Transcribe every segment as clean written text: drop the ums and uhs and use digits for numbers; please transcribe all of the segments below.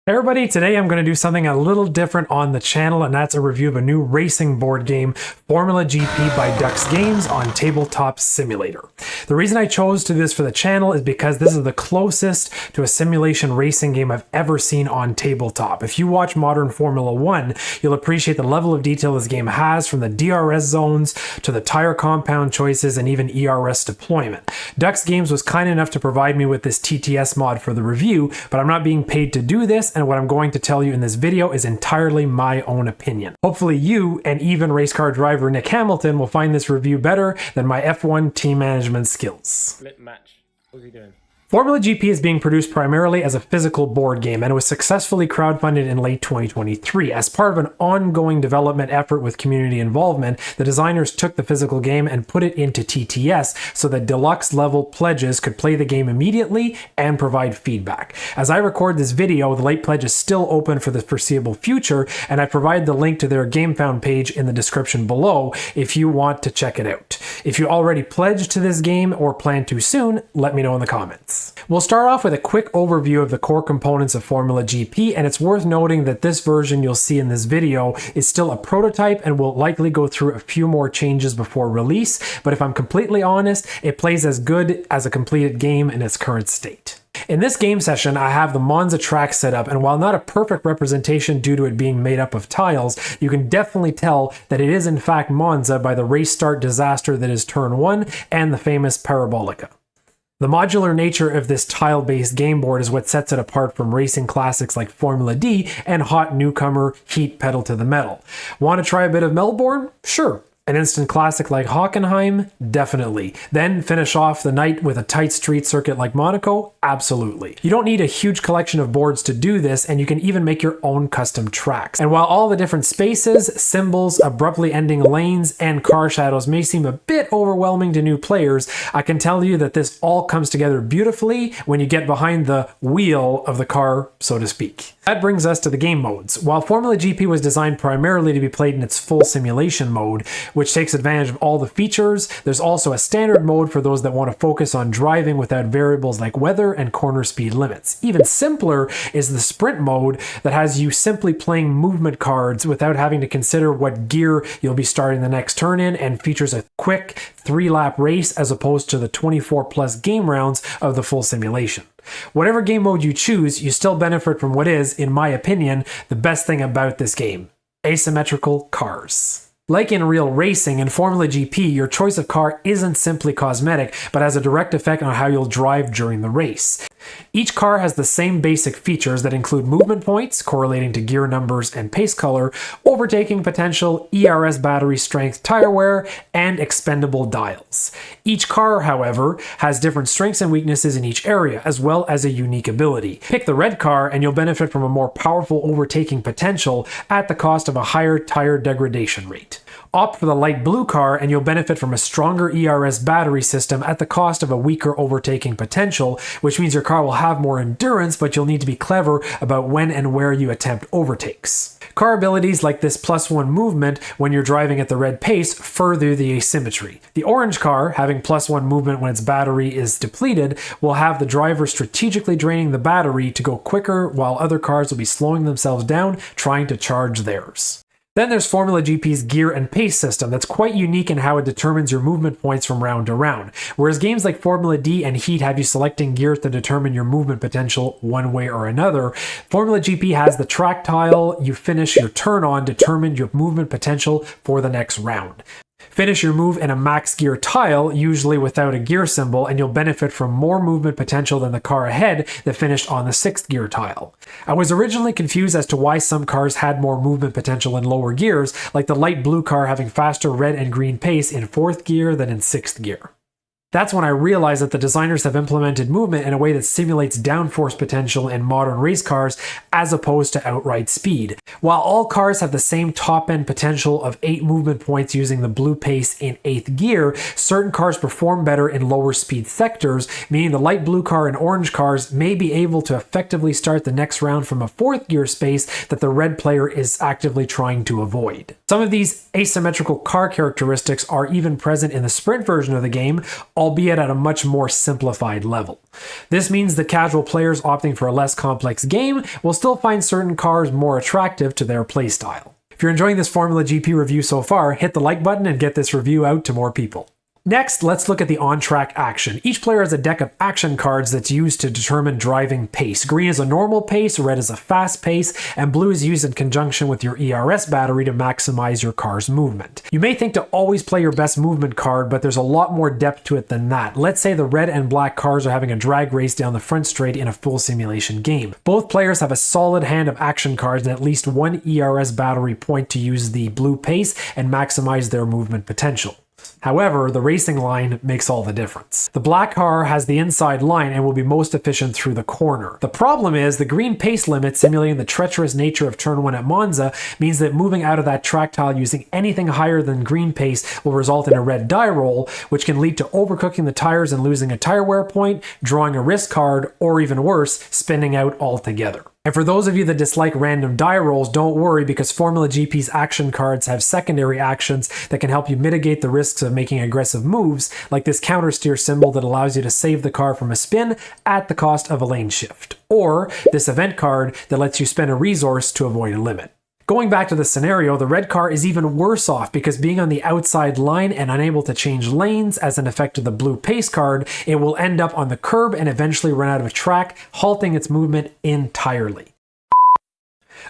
Hey everybody, today I'm going to do something a little different on the channel, and that's a review of a new racing board game, Formula GP by Dux Games on Tabletop Simulator. The reason I chose to do this for the channel is because this is the closest to a simulation racing game I've ever seen on tabletop. If you watch modern Formula 1, you'll appreciate the level of detail this game has, from the DRS zones to the tire compound choices and even ERS deployment. Dux Games was kind enough to provide me with this TTS mod for the review, but I'm not being paid to do this, and what I'm going to tell you in this video is entirely my own opinion. Hopefully you, and even race car driver Nick Hamilton, will find this review better than my F1 team management skills. Flip match. What's he doing? Formula GP is being produced primarily as a physical board game, and it was successfully crowdfunded in late 2023. As part of an ongoing development effort with community involvement, the designers took the physical game and put it into TTS so that deluxe level pledges could play the game immediately and provide feedback. As I record this video, the late pledge is still open for the foreseeable future, and I provide the link to their gamefound page in the description below if you want to check it out. If you already pledged to this game or plan to soon, let me know in the comments. We'll start off with a quick overview of the core components of Formula GP, and it's worth noting that this version you'll see in this video is still a prototype and will likely go through a few more changes before release, but if I'm completely honest, it plays as good as a completed game in its current state. In this game session, I have the Monza track set up, and while not a perfect representation due to it being made up of tiles, you can definitely tell that it is in fact Monza by the race start disaster that is Turn 1 and the famous Parabolica. The modular nature of this tile-based game board is what sets it apart from racing classics like Formula D and hot newcomer Heat Pedal to the Metal. Want to try a bit of Melbourne? Sure. An instant classic like Hockenheim? Definitely. Then finish off the night with a tight street circuit like Monaco? Absolutely. You don't need a huge collection of boards to do this, and you can even make your own custom tracks. And while all the different spaces, symbols, abruptly ending lanes, and car shadows may seem a bit overwhelming to new players, I can tell you that this all comes together beautifully when you get behind the wheel of the car, so to speak. That brings us to the game modes. While Formula GP was designed primarily to be played in its full simulation mode, which takes advantage of all the features, there's also a standard mode for those that want to focus on driving without variables like weather and corner speed limits. Even simpler is the sprint mode that has you simply playing movement cards without having to consider what gear you'll be starting the next turn in, and features a quick 3-lap race as opposed to the 24 plus game rounds of the full simulation. Whatever game mode you choose, you still benefit from what is, in my opinion, the best thing about this game: asymmetrical cars. Like in real racing, in Formula GP, your choice of car isn't simply cosmetic, but has a direct effect on how you'll drive during the race. Each car has the same basic features that include movement points, correlating to gear numbers and pace color, overtaking potential, ERS battery strength, tire wear, and expendable dials. Each car, however, has different strengths and weaknesses in each area, as well as a unique ability. Pick the red car and you'll benefit from a more powerful overtaking potential at the cost of a higher tire degradation rate. Opt for the light blue car and you'll benefit from a stronger ERS battery system at the cost of a weaker overtaking potential, which means your car will have more endurance, but you'll need to be clever about when and where you attempt overtakes. Car abilities like this +1 movement when you're driving at the red pace further the asymmetry. The orange car, having +1 movement when its battery is depleted, will have the driver strategically draining the battery to go quicker, while other cars will be slowing themselves down trying to charge theirs. Then there's Formula GP's gear and pace system that's quite unique in how it determines your movement points from round to round. Whereas games like Formula D and Heat have you selecting gears to determine your movement potential one way or another, Formula GP has the track tile you finish your turn on determine your movement potential for the next round. Finish your move in a max gear tile, usually without a gear symbol, and you'll benefit from more movement potential than the car ahead that finished on the 6th gear tile. I was originally confused as to why some cars had more movement potential in lower gears, like the light blue car having faster red and green pace in 4th gear than in 6th gear. That's when I realized that the designers have implemented movement in a way that simulates downforce potential in modern race cars as opposed to outright speed. While all cars have the same top-end potential of 8 movement points using the blue pace in 8th gear, certain cars perform better in lower speed sectors, meaning the light blue car and orange cars may be able to effectively start the next round from a 4th gear space that the red player is actively trying to avoid. Some of these asymmetrical car characteristics are even present in the sprint version of the game, albeit at a much more simplified level. This means that casual players opting for a less complex game will still find certain cars more attractive to their playstyle. If you're enjoying this Formula GP review so far, hit the like button and get this review out to more people. Next, let's look at the on-track action. Each player has a deck of action cards that's used to determine driving pace. Green is a normal pace, red is a fast pace, and blue is used in conjunction with your ERS battery to maximize your car's movement. You may think to always play your best movement card, but there's a lot more depth to it than that. Let's say the red and black cars are having a drag race down the front straight in a full simulation game. Both players have a solid hand of action cards and at least one ERS battery point to use the blue pace and maximize their movement potential. However, the racing line makes all the difference. The black car has the inside line and will be most efficient through the corner. The problem is the green pace limit, simulating the treacherous nature of turn 1 at Monza, means that moving out of that track tile using anything higher than green pace will result in a red die roll, which can lead to overcooking the tires and losing a tire wear point, drawing a risk card, or even worse, spinning out altogether. And for those of you that dislike random die rolls, don't worry, because Formula GP's action cards have secondary actions that can help you mitigate the risks of making aggressive moves, like this counter steer symbol that allows you to save the car from a spin at the cost of a lane shift, or this event card that lets you spend a resource to avoid a limit. Going back to the scenario, the red car is even worse off because being on the outside line and unable to change lanes as an effect of the blue pace card, it will end up on the curb and eventually run out of track, halting its movement entirely.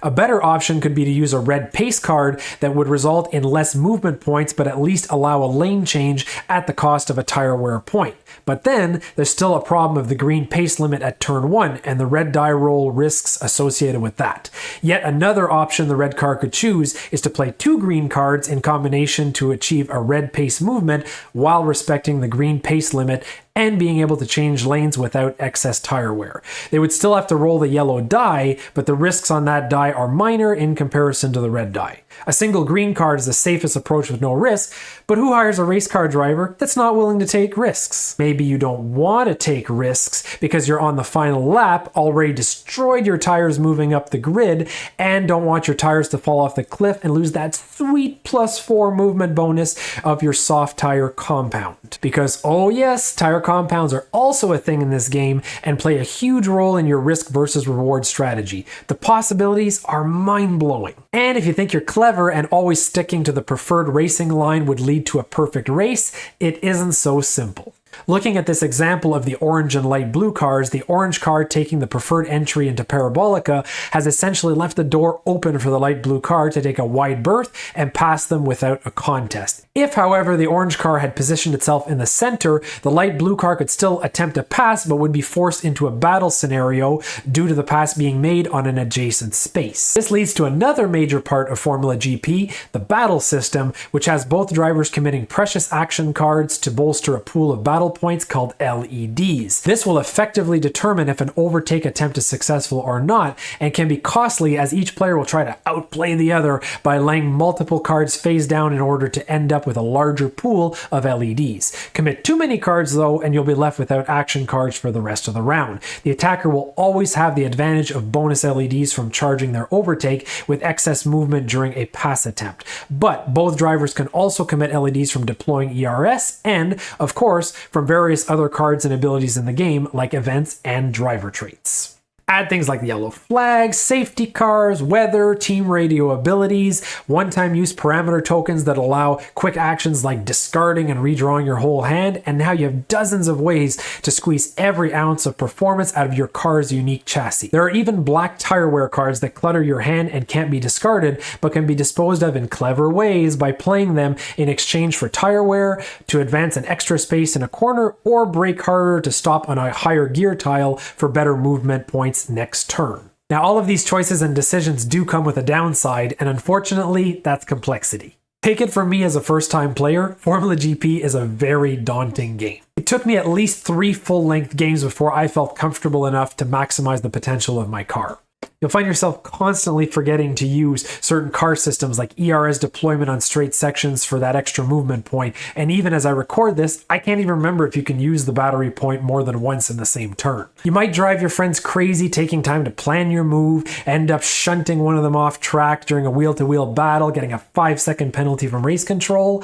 A better option could be to use a red pace card that would result in less movement points but at least allow a lane change at the cost of a tire wear point. But then there's still a problem of the green pace limit at turn 1 and the red die roll risks associated with that. Yet another option the red car could choose is to play 2 green cards in combination to achieve a red pace movement while respecting the green pace limit and being able to change lanes without excess tire wear. They would still have to roll the yellow die, but the risks on that die are minor in comparison to the red die. A single green card is the safest approach with no risk, but who hires a race car driver that's not willing to take risks? Maybe you don't want to take risks because you're on the final lap, already destroyed your tires moving up the grid, and don't want your tires to fall off the cliff and lose that sweet +4 movement bonus of your soft tire compound. Because, oh yes, tire compounds are also a thing in this game and play a huge role in your risk versus reward strategy. The possibilities are mind-blowing. And if you think you're clever and always sticking to the preferred racing line would lead to a perfect race, it isn't so simple. Looking at this example of the orange and light blue cars, the orange car taking the preferred entry into Parabolica has essentially left the door open for the light blue car to take a wide berth and pass them without a contest. If, however, the orange car had positioned itself in the center, the light blue car could still attempt a pass but would be forced into a battle scenario due to the pass being made on an adjacent space. This leads to another major part of Formula GP, the battle system, which has both drivers committing precious action cards to bolster a pool of battle points called LEDs. This will effectively determine if an overtake attempt is successful or not, and can be costly as each player will try to outplay the other by laying multiple cards face down in order to end up with a larger pool of LEDs. Commit too many cards though, and you'll be left without action cards for the rest of the round. The attacker will always have the advantage of bonus LEDs from charging their overtake with excess movement during a pass attempt. But both drivers can also commit LEDs from deploying ERS and, of course, from various other cards and abilities in the game, like events and driver traits. Add things like the yellow flag, safety cars, weather, team radio abilities, one-time use parameter tokens that allow quick actions like discarding and redrawing your whole hand, and now you have dozens of ways to squeeze every ounce of performance out of your car's unique chassis. There are even black tire wear cards that clutter your hand and can't be discarded, but can be disposed of in clever ways by playing them in exchange for tire wear, to advance an extra space in a corner, or brake harder to stop on a higher gear tile for better movement points next turn. Now, all of these choices and decisions do come with a downside, and unfortunately, that's complexity. Take it from me as a first-time player, Formula GP is a very daunting game. It took me at least 3 full-length games before I felt comfortable enough to maximize the potential of my car. You'll find yourself constantly forgetting to use certain car systems like ERS deployment on straight sections for that extra movement point, and even as I record this, I can't even remember if you can use the battery point more than once in the same turn. You might drive your friends crazy taking time to plan your move, end up shunting one of them off track during a wheel-to-wheel battle, getting a 5-second penalty from race control,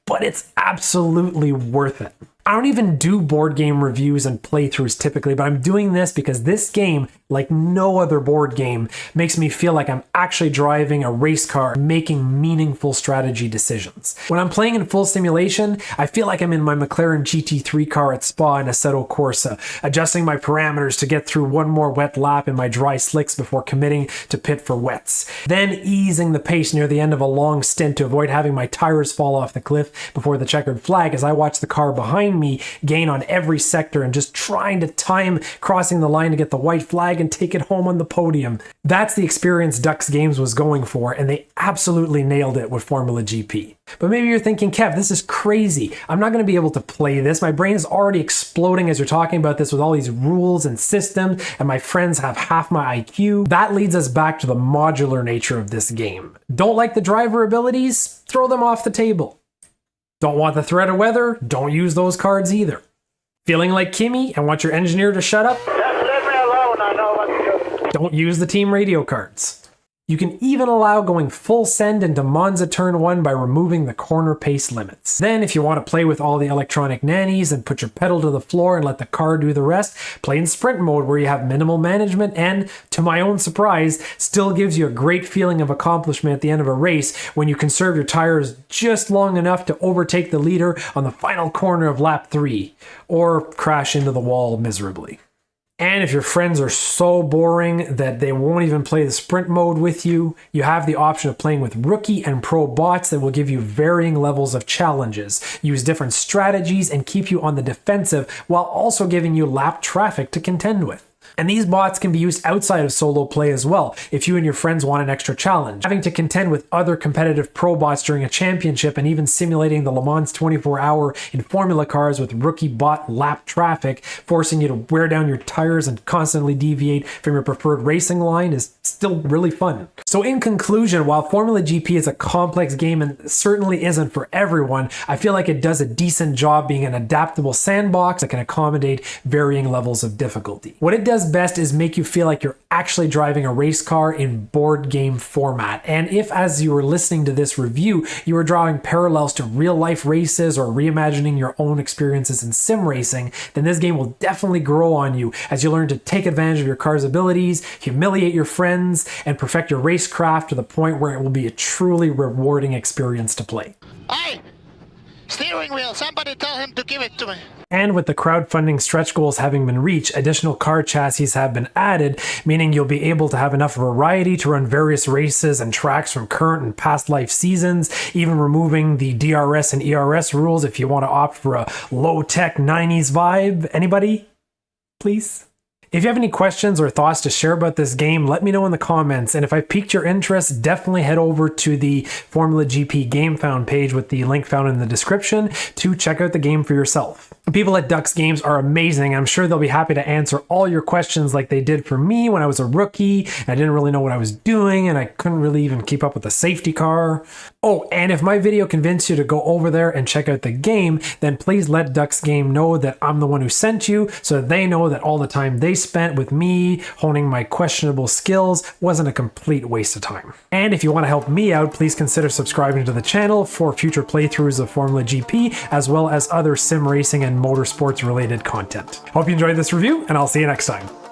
but it's absolutely worth it. I don't even do board game reviews and playthroughs typically, but I'm doing this because this game, like no other board game, makes me feel like I'm actually driving a race car, making meaningful strategy decisions. When I'm playing in full simulation, I feel like I'm in my McLaren GT3 car at Spa in Assetto Corsa, adjusting my parameters to get through one more wet lap in my dry slicks before committing to pit for wets. Then easing the pace near the end of a long stint to avoid having my tires fall off the cliff before the checkered flag as I watch the car behind me gain on every sector and just trying to time crossing the line to get the white flag and take it home on the podium. That's the experience Ducks Games was going for, and they absolutely nailed it with Formula GP. But maybe you're thinking, Kev, this is crazy. I'm not going to be able to play this. My brain is already exploding as you're talking about this with all these rules and systems, and my friends have half my IQ. That leads us back to the modular nature of this game. Don't like the driver abilities? Throw them off the table. Don't want the threat of weather? Don't use those cards either. Feeling like Kimmy and want your engineer to shut up? Just leave me alone, I know what to do. Don't use the team radio cards. You can even allow going full send into Monza turn 1 by removing the corner pace limits. Then if you want to play with all the electronic nannies and put your pedal to the floor and let the car do the rest, play in sprint mode where you have minimal management and, to my own surprise, still gives you a great feeling of accomplishment at the end of a race when you conserve your tires just long enough to overtake the leader on the final corner of lap 3, or crash into the wall miserably. And if your friends are so boring that they won't even play the sprint mode with you, you have the option of playing with rookie and pro bots that will give you varying levels of challenges, use different strategies, and keep you on the defensive while also giving you lap traffic to contend with. And these bots can be used outside of solo play as well, if you and your friends want an extra challenge. Having to contend with other competitive pro bots during a championship and even simulating the Le Mans 24-hour in Formula cars with rookie bot lap traffic, forcing you to wear down your tires and constantly deviate from your preferred racing line is still really fun. So in conclusion, while Formula GP is a complex game and certainly isn't for everyone, I feel like it does a decent job being an adaptable sandbox that can accommodate varying levels of difficulty. What it does best is make you feel like you're actually driving a race car in board game format. And if, as you were listening to this review, you were drawing parallels to real life races or reimagining your own experiences in sim racing, then this game will definitely grow on you as you learn to take advantage of your car's abilities, humiliate your friends, and perfect your racecraft to the point where it will be a truly rewarding experience to play. Hey! Steering wheel, somebody tell him to give it to me. And with the crowdfunding stretch goals having been reached, additional car chassis have been added, meaning you'll be able to have enough variety to run various races and tracks from current and past life seasons, even removing the DRS and ERS rules if you want to opt for a low-tech 90s vibe. Anybody? Please? If you have any questions or thoughts to share about this game, let me know in the comments. And if I piqued your interest, definitely head over to the Formula GP GameFound page with the link found in the description to check out the game for yourself. People at Ducks Games are amazing. I'm sure they'll be happy to answer all your questions like they did for me when I was a rookie. I didn't really know what I was doing and I couldn't really even keep up with the safety car. Oh, and if my video convinced you to go over there and check out the game, then please let Ducks Game know that I'm the one who sent you so that they know that all the time they spent with me honing my questionable skills wasn't a complete waste of time. And if you want to help me out, please consider subscribing to the channel for future playthroughs of Formula GP, as well as other sim racing and motorsports related content. Hope you enjoyed this review, and I'll see you next time.